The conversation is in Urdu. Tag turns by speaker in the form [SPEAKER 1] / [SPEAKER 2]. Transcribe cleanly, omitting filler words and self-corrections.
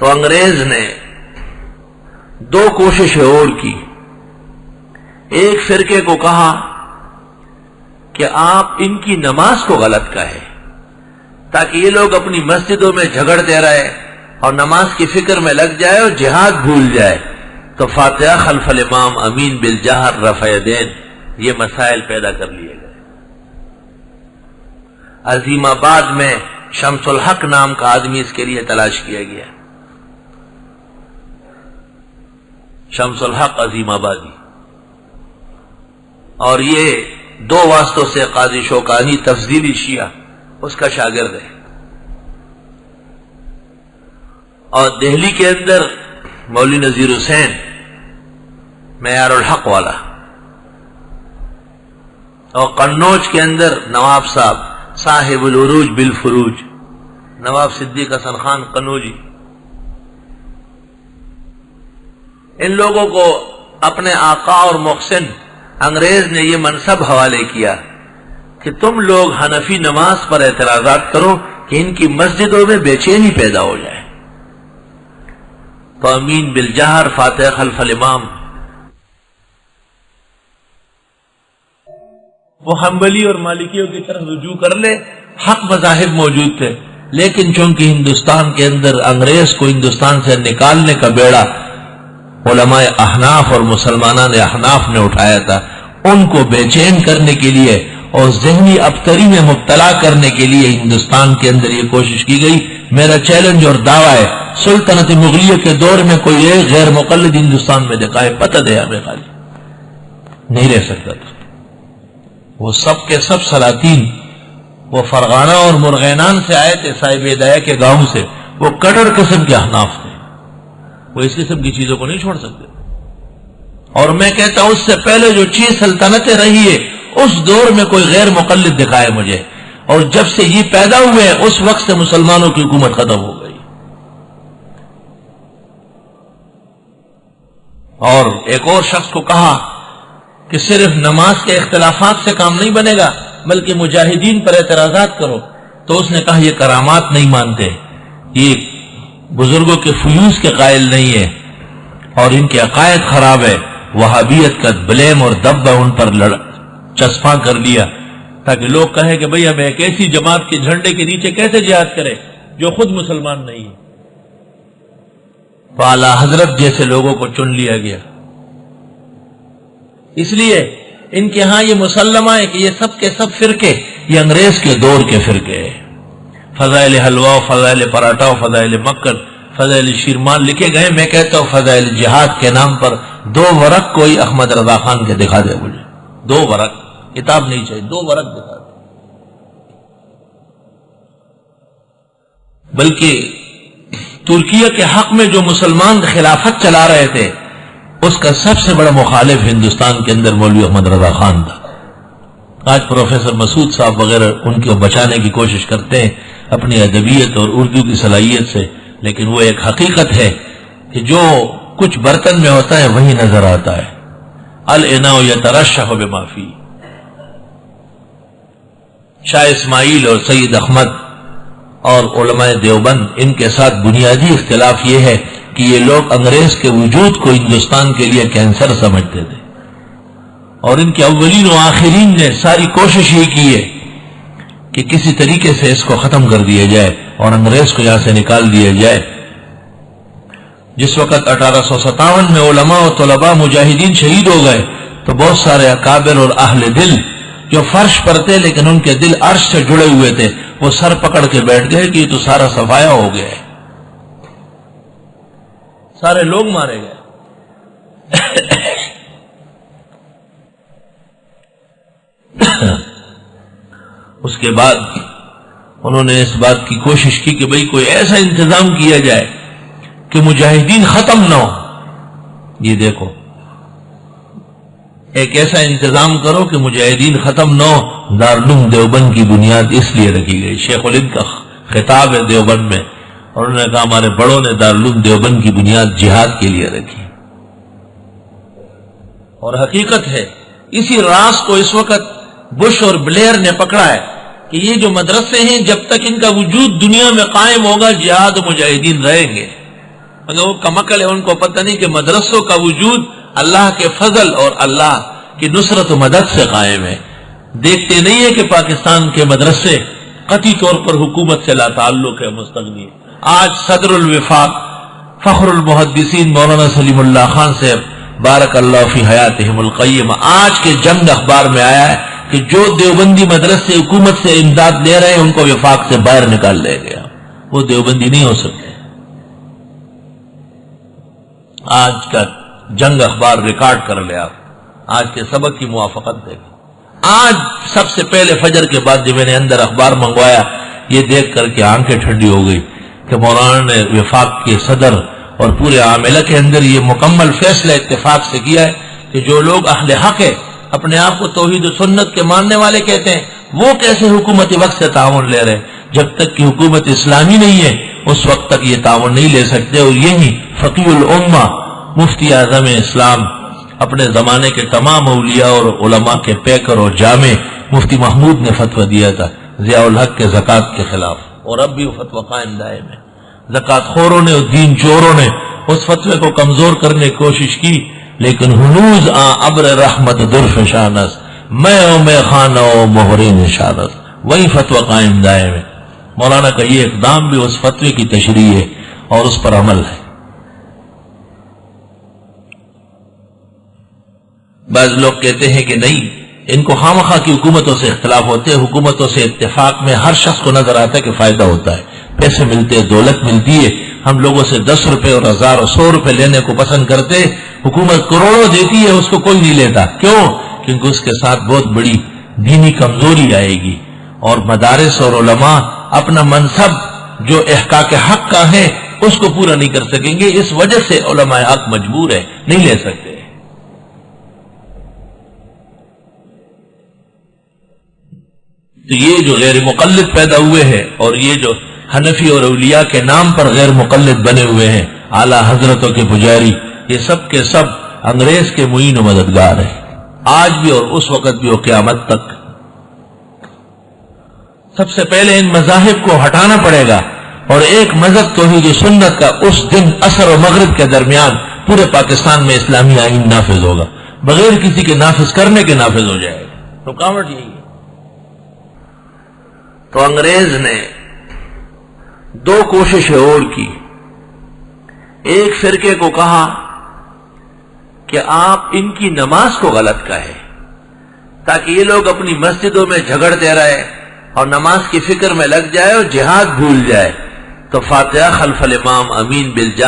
[SPEAKER 1] تو انگریز نے دو کوششیں اور کی. ایک فرقے کو کہا کہ آپ ان کی نماز کو غلط کہیں تاکہ یہ لوگ اپنی مسجدوں میں جھگڑتے رہے اور نماز کی فکر میں لگ جائے اور جہاد بھول جائے. تو فاتحہ خلف الامام، امین بالجہر، رفع یدین، یہ مسائل پیدا کر لیے گئے. عظیم آباد میں شمس الحق نام کا آدمی اس کے لیے تلاش کیا گیا. شمس الحق عظیم آبادی، اور یہ دو واسطوں سے قاضی شوکانی تفضیلی شیعہ اس کا شاگرد ہے. اور دہلی کے اندر مولوی نذیر حسین معیار الحق والا، اور قنوج کے اندر نواب صاحب صاحب العروج بالفروج، نواب صدیق حسن خان قنوجی. ان لوگوں کو اپنے آقا اور محسن انگریز نے یہ منصب حوالے کیا کہ تم لوگ حنفی نماز پر اعتراضات کرو کہ ان کی مسجدوں میں بے چینی پیدا ہو جائے. تو امین بالجہر، فاتحہ خلف الامام. وہ حنبلی اور مالکیوں کی طرف رجوع کر لے، حق مذاہب موجود تھے، لیکن چونکہ ہندوستان کے اندر انگریز کو ہندوستان سے نکالنے کا بیڑا علماء احناف اور مسلمانان احناف نے اٹھایا تھا، ان کو بے چین کرنے کے لیے اور ذہنی ابتری میں مبتلا کرنے کے لیے ہندوستان کے اندر یہ کوشش کی گئی. میرا چیلنج اور دعویٰ ہے، سلطنت مغلیہ کے دور میں کوئی ایک غیر مقلد ہندوستان میں دکھائے، پتہ دے ہمیں خالی نہیں رہ سکتا تھا. وہ سب کے سب سلاطین وہ فرغانہ اور مرغینان سے آئے تھے، صاحب ہدایہ کے گاؤں سے. وہ کٹر قسم کے احناف تھے، وہ اس قسم کی چیزوں کو نہیں چھوڑ سکتے. اور میں کہتا ہوں اس سے پہلے جو 6 سلطنتیں رہی ہے اس دور میں کوئی غیر مقلد دکھائے مجھے، اور جب سے یہ پیدا ہوئے اس وقت سے مسلمانوں کی حکومت ختم ہو گئی. اور ایک اور شخص کو کہا کہ صرف نماز کے اختلافات سے کام نہیں بنے گا بلکہ مجاہدین پر اعتراضات کرو. تو اس نے کہا یہ کرامات نہیں مانتے، یہ بزرگوں کے فیوز کے قائل نہیں ہے، اور ان کے عقائد خراب ہے. وہابیت کا بلیم اور دبا ان پر چسپاں کر لیا تاکہ لوگ کہیں کہ بھئی ہمیں ایک ایسی جماعت کے جھنڈے کے نیچے کیسے جہاد کرے جو خود مسلمان نہیں ہے. تو اعلیٰ حضرت جیسے لوگوں کو چن لیا گیا. اس لیے ان کے ہاں یہ مسلمہ ہے کہ یہ سب کے سب فرقے یہ انگریز کے دور کے فرقے ہیں. فضائل حلوہ، فضائل پراٹھا، فضائل مکر، فضائل شیرمان لکھے گئے. میں کہتا ہوں فضائل جہاد کے نام پر 2 ورق کوئی احمد رضا خان کے دکھا دے مجھے، 2 ورق، کتاب نہیں چاہیے، 2 ورق دکھا دے. بلکہ ترکیہ کے حق میں جو مسلمان خلافت چلا رہے تھے اس کا سب سے بڑا مخالف ہندوستان کے اندر مولوی احمد رضا خان تھا. آج پروفیسر مسعود صاحب وغیرہ ان کو بچانے کی کوشش کرتے ہیں اپنی ادبیت اور اردو کی صلاحیت سے، لیکن وہ ایک حقیقت ہے کہ جو کچھ برتن میں ہوتا ہے وہی نظر آتا ہے. الاناء یترشح بما فیہ. شاہ اسماعیل اور سید احمد اور علماء دیوبند ان کے ساتھ بنیادی اختلاف یہ ہے کہ یہ لوگ انگریز کے وجود کو ہندوستان کے لیے کینسر سمجھتے تھے، اور ان کے اولین و آخرین نے ساری کوشش یہ کی ہے کہ کسی طریقے سے اس کو ختم کر دیا جائے اور انگریز کو یہاں سے نکال دیا جائے. جس وقت 1857 میں علماء و طلباء مجاہدین شہید ہو گئے تو بہت سارے اکابر اور اہل دل جو فرش پر تھے لیکن ان کے دل عرش سے جڑے ہوئے تھے وہ سر پکڑ کے بیٹھ گئے کہ یہ تو سارا صفایا ہو گیا ہے، سارے لوگ مارے گئے. اس کے بعد انہوں نے اس بات کی کوشش کی کہ بھئی کوئی ایسا انتظام کیا جائے کہ مجاہدین ختم نہ ہو. یہ دیکھو ایک ایسا انتظام کرو کہ مجاہدین ختم نہ ہو. دارالعلوم دیوبند کی بنیاد اس لیے رکھی گئی. شیخ الہند کا خطاب ہے دیوبند میں، اور انہوں نے کہا ہمارے بڑوں نے دارالعلوم دیوبند کی بنیاد جہاد کے لیے رکھی. اور حقیقت ہے اسی راز کو اس وقت بش اور بلیئر نے پکڑا ہے کہ یہ جو مدرسے ہیں جب تک ان کا وجود دنیا میں قائم ہوگا جہاد و مجاہدین رہیں گے. اگر وہ کمعقل ہے ان کو پتہ نہیں کہ مدرسوں کا وجود اللہ کے فضل اور اللہ کی نصرت و مدد سے قائم ہے. دیکھتے نہیں ہے کہ پاکستان کے مدرسے قطعی طور پر حکومت سے لا تعلق ہے، مستغنی ہے. آج صدر الوفاق فخر المحدثین مولانا سلیم اللہ خان سے بارک اللہ فی حیاتہم القیمہ آج کے جنگ اخبار میں آیا ہے کہ جو دیوبندی مدرسے حکومت سے امداد لے رہے ہیں ان کو وفاق سے باہر نکال لے گیا، وہ دیوبندی نہیں ہو سکتے. آج کا جنگ اخبار ریکارڈ کر لے، آپ آج کے سبق کی موافقت دے گا. آج سب سے پہلے فجر کے بعد جب میں نے اندر اخبار منگوایا، یہ دیکھ کر کے آنکھیں ٹھنڈی ہو گئی کہ مولانا نے وفاق کے صدر اور پورے عاملہ کے اندر یہ مکمل فیصلہ اتفاق سے کیا ہے کہ جو لوگ اہل حق ہے، اپنے آپ کو توحید و سنت کے ماننے والے کہتے ہیں، وہ کیسے حکومت وقت سے تعاون لے رہے ہیں. جب تک کہ حکومت اسلامی نہیں ہے اس وقت تک یہ تعاون نہیں لے سکتے. اور یہی فقی الامہ مفتی اعظم اسلام اپنے زمانے کے تمام اولیاء اور علماء کے پیکر اور جامع مفتی محمود نے فتویٰ دیا تھا ضیاء الحق کے زکوٰۃ کے خلاف، اور اب بھی وہ فتویٰ قائم دائم ہے. زکوٰۃ خوروں نے اور دین چوروں نے اس فتوے کو کمزور کرنے کی کوشش کی، لیکن ہنوز ابر رحمت درفشانس میں خانہ و مہرین نشانس، وہی فتویٰ قائم دائم ہے. مولانا کا یہ اقدام بھی اس فتوے کی تشریح ہے اور اس پر عمل ہے. بعض لوگ کہتے ہیں کہ نہیں، ان کو خامخواہ کی حکومتوں سے اختلاف ہوتے ہیں، حکومتوں سے اتفاق میں ہر شخص کو نظر آتا ہے کہ فائدہ ہوتا ہے، پیسے ملتے ہیں، دولت ملتی ہے. ہم لوگوں سے 10 روپے اور 1000 اور 100 روپے لینے کو پسند کرتے، حکومت کروڑوں دیتی ہے، اس کو کوئی نہیں لیتا. کیوں؟ کیونکہ اس کے ساتھ بہت بڑی دینی کمزوری آئے گی، اور مدارس اور علماء اپنا منصب جو احقاق حق کا ہے اس کو پورا نہیں کر سکیں گے. اس وجہ سے علماء حق مجبور ہے، نہیں لے سکتے. تو یہ جو غیر مقلد پیدا ہوئے ہیں اور یہ جو حنفی اور اولیاء کے نام پر غیر مقلد بنے ہوئے ہیں، اعلیٰ حضرتوں کے پجاری، یہ سب کے سب انگریز کے معین و مددگار ہیں، آج بھی اور اس وقت بھی اور قیامت تک. سب سے پہلے ان مذاہب کو ہٹانا پڑے گا، اور ایک مذہب توحید و سنت کا اس دن عصر و مغرب کے درمیان پورے پاکستان میں اسلامی آئین نافذ ہوگا، بغیر کسی کے نافذ کرنے کے نافذ ہو جائے گا. رکاوٹ یہی ہے. تو انگریز نے 2 کوششیں اور کی. ایک فرقے کو کہا کہ آپ ان کی نماز کو غلط کہیں تاکہ یہ لوگ اپنی مسجدوں میں جھگڑتے رہے اور نماز کی فکر میں لگ جائے اور جہاد بھول جائے. تو فاتحہ خلف الامام امین بالجہر